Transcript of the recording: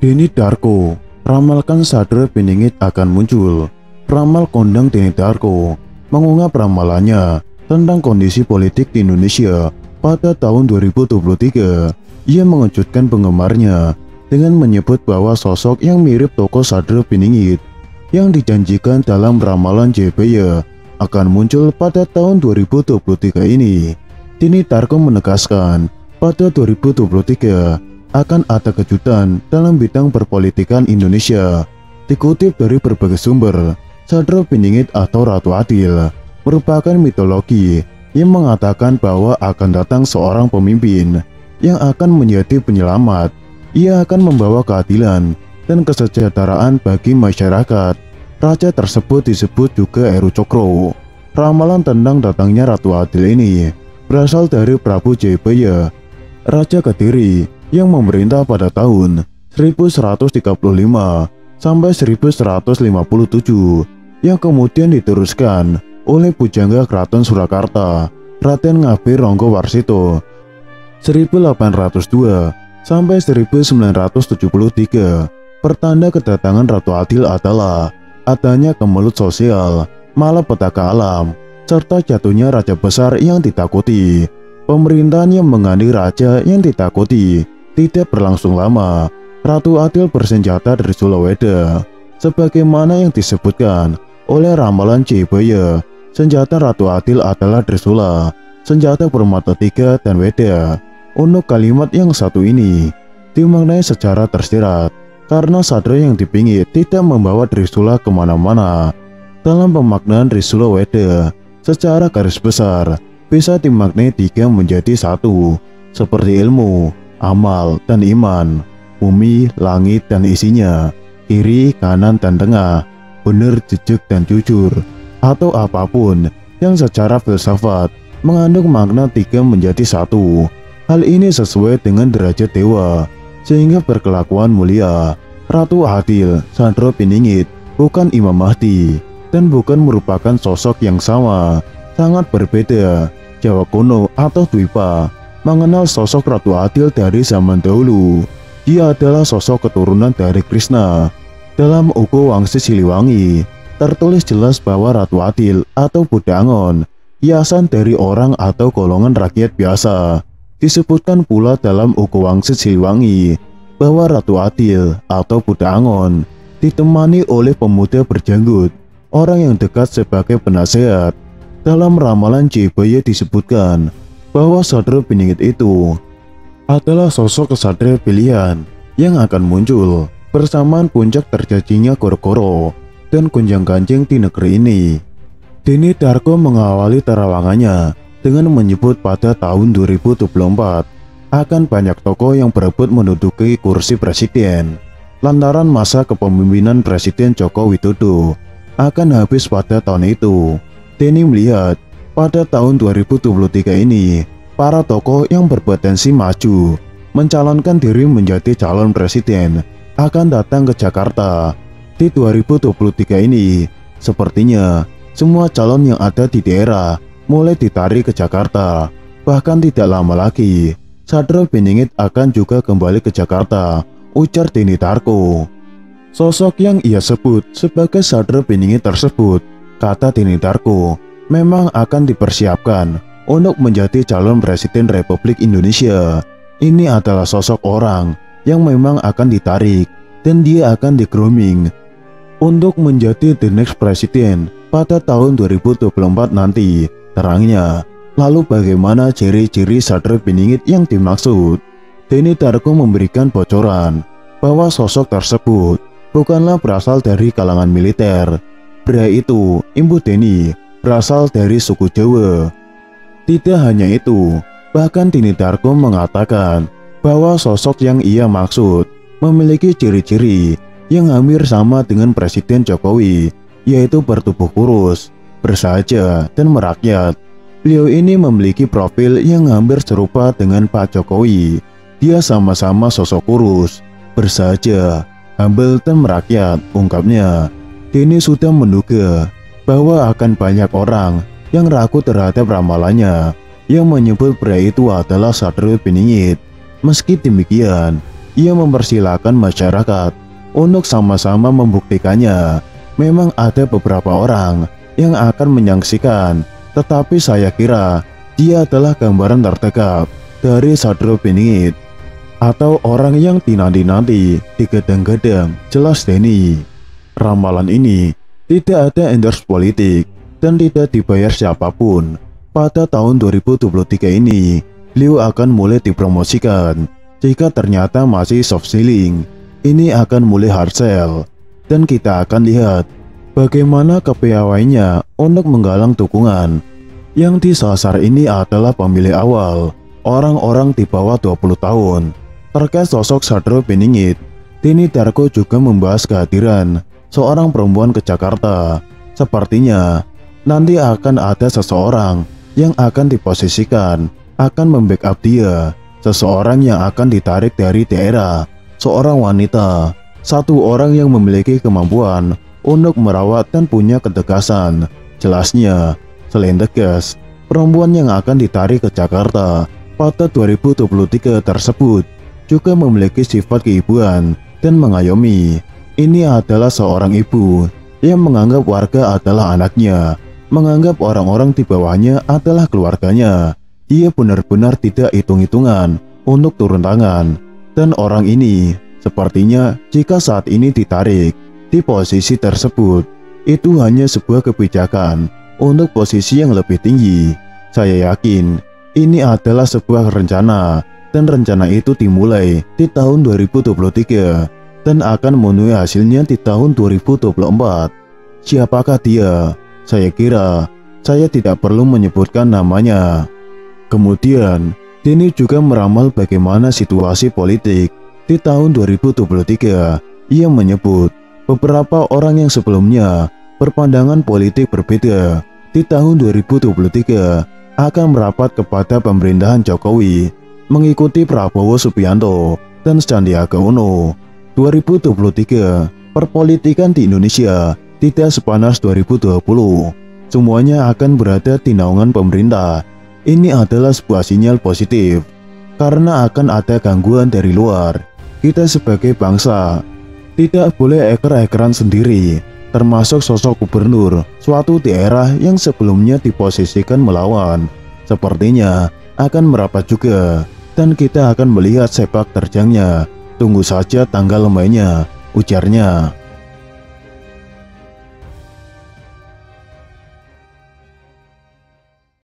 Deni Darko, ramalkan Satrio Piningit akan muncul. Ramal kondang Deni Darko mengungkap ramalannya tentang kondisi politik di Indonesia pada tahun 2023. Ia mengejutkan penggemarnya dengan menyebut bahwa sosok yang mirip tokoh Satrio Piningit yang dijanjikan dalam ramalan JBY akan muncul pada tahun 2023 ini. Deni Darko menegaskan pada 2023 akan ada kejutan dalam bidang perpolitikan Indonesia. Dikutip dari berbagai sumber, Satrio Piningit atau Ratu Adil merupakan mitologi yang mengatakan bahwa akan datang seorang pemimpin yang akan menjadi penyelamat. Ia akan membawa keadilan dan kesejahteraan bagi masyarakat. Raja tersebut disebut juga Heru Cokro. Ramalan tentang datangnya Ratu Adil ini berasal dari Prabu Jayabaya, Raja Kediri yang memerintah pada tahun 1135 sampai 1157, yang kemudian diteruskan oleh Pujangga Keraton Surakarta, Raden Ngabei Ronggo Warsito 1802 sampai 1973. Pertanda kedatangan Ratu Adil adalah adanya kemelut sosial, malapetaka alam, serta jatuhnya raja besar yang ditakuti. Pemerintahan yang mengganti raja yang ditakuti tidak berlangsung lama. Ratu Adil bersenjata dari Sulaweda, sebagaimana yang disebutkan oleh ramalan JBY. Senjata Ratu Adil adalah Trisula, senjata bermata 3 dan Weda. Untuk kalimat yang satu ini dimaknai secara tersirat, karena Satrio yang dipingit tidak membawa Trisula kemana-mana. Dalam pemaknaan Trisula Weda, secara garis besar bisa dimaknai 3 menjadi 1, seperti ilmu, amal, dan iman, bumi, langit, dan isinya, kiri, kanan, dan tengah, benar, jejak, dan jujur, atau apapun yang secara filsafat mengandung makna 3 menjadi 1. Hal ini sesuai dengan derajat dewa, sehingga berkelakuan mulia. Ratu Adil, Satrio Piningit, bukan Imam Mahdi, dan bukan merupakan sosok yang sama, sangat berbeda. Jawa kuno atau Dwipa mengenal sosok Ratu Adil dari zaman dahulu. Dia adalah sosok keturunan dari Krishna. Dalam Ugo Wangsit Siliwangi tertulis jelas bahwa Ratu Adil atau Budangon hiasan dari orang atau golongan rakyat biasa. Disebutkan pula dalam Ugo Wangsit Siliwangi bahwa Ratu Adil atau Budangon ditemani oleh pemuda berjanggut, orang yang dekat sebagai penasehat. Dalam ramalan JBY disebutkan bahwa Satrio Piningit itu adalah sosok kesatria pilihan yang akan muncul bersamaan puncak terjadinya Goro-Goro dan gonjang-ganjing di negeri ini. Deni Darko mengawali terawangannya dengan menyebut pada tahun 2024 akan banyak tokoh yang berebut menduduki kursi presiden lantaran masa kepemimpinan Presiden Joko Widodo akan habis pada tahun itu. Deni melihat pada tahun 2023 ini para tokoh yang berpotensi maju mencalonkan diri menjadi calon presiden akan datang ke Jakarta. Di 2023 ini sepertinya semua calon yang ada di daerah mulai ditarik ke Jakarta. Bahkan tidak lama lagi Satrio Piningit akan juga kembali ke Jakarta, ujar Deni Darko. Sosok yang ia sebut sebagai Satrio Piningit tersebut, kata Deni Darko, memang akan dipersiapkan untuk menjadi calon presiden Republik Indonesia. Ini adalah sosok orang yang memang akan ditarik dan dia akan di-grooming untuk menjadi the next president pada tahun 2024 nanti, terangnya. Lalu bagaimana ciri-ciri Satrio Piningit yang dimaksud? Deni Darko memberikan bocoran bahwa sosok tersebut bukanlah berasal dari kalangan militer. Pria itu, Imbu Deni, berasal dari suku Jawa. Tidak hanya itu, bahkan Deni Darko mengatakan bahwa sosok yang ia maksud memiliki ciri-ciri yang hampir sama dengan Presiden Jokowi, yaitu bertubuh kurus, bersahaja, dan merakyat. Beliau ini memiliki profil yang hampir serupa dengan Pak Jokowi. Dia sama-sama sosok kurus, bersahaja, humble, dan merakyat, ungkapnya. Deni sudah menduga bahwa akan banyak orang yang ragu terhadap ramalannya yang menyebut pria itu adalah Satrio Piningit. Meski demikian, ia mempersilahkan masyarakat untuk sama-sama membuktikannya. Memang ada beberapa orang yang akan menyaksikan, tetapi saya kira dia adalah gambaran terdekat dari Sadro Beningit, atau orang yang dinanti-nanti, digadang-gadang, jelas Denny. Ramalan ini tidak ada endorse politik dan tidak dibayar siapapun. Pada tahun 2023 ini, beliau akan mulai dipromosikan. Jika ternyata masih soft selling, ini akan mulai hard sell. Dan kita akan lihat bagaimana kepiawaiannya untuk menggalang dukungan. Yang disasar ini adalah pemilih awal, orang-orang di bawah 20 tahun. Terkait sosok Sadro Beningit, Denny Darko juga membahas kehadiran seorang perempuan ke Jakarta. Sepertinya nanti akan ada seseorang yang akan diposisikan, akan membackup dia, seseorang yang akan ditarik dari daerah, seorang wanita, satu orang yang memiliki kemampuan untuk merawat dan punya ketegasan. Jelasnya, selain tegas, perempuan yang akan ditarik ke Jakarta pada 2023 tersebut juga memiliki sifat keibuan dan mengayomi. Ini adalah seorang ibu yang menganggap warga adalah anaknya, menganggap orang-orang di bawahnya adalah keluarganya. Dia benar-benar tidak hitung-hitungan untuk turun tangan. Dan orang ini sepertinya jika saat ini ditarik di posisi tersebut, itu hanya sebuah kebijakan untuk posisi yang lebih tinggi. Saya yakin ini adalah sebuah rencana, dan rencana itu dimulai di tahun 2023 dan akan memenuhi hasilnya di tahun 2024. Siapakah dia? Saya kira saya tidak perlu menyebutkan namanya. Kemudian, Denny juga meramal bagaimana situasi politik di tahun 2023. Ia menyebut beberapa orang yang sebelumnya berpandangan politik berbeda di tahun 2023 akan merapat kepada pemerintahan Jokowi, mengikuti Prabowo Subianto dan Sandiaga Uno. 2023, perpolitikan di Indonesia tidak sepanas 2020. Semuanya akan berada di naungan pemerintah. Ini adalah sebuah sinyal positif, karena akan ada gangguan dari luar. Kita sebagai bangsa tidak boleh eker-ekeran sendiri, termasuk sosok gubernur suatu daerah yang sebelumnya diposisikan melawan. Sepertinya akan merapat juga, dan kita akan melihat sepak terjangnya. Tunggu saja tanggal mainnya, ujarnya.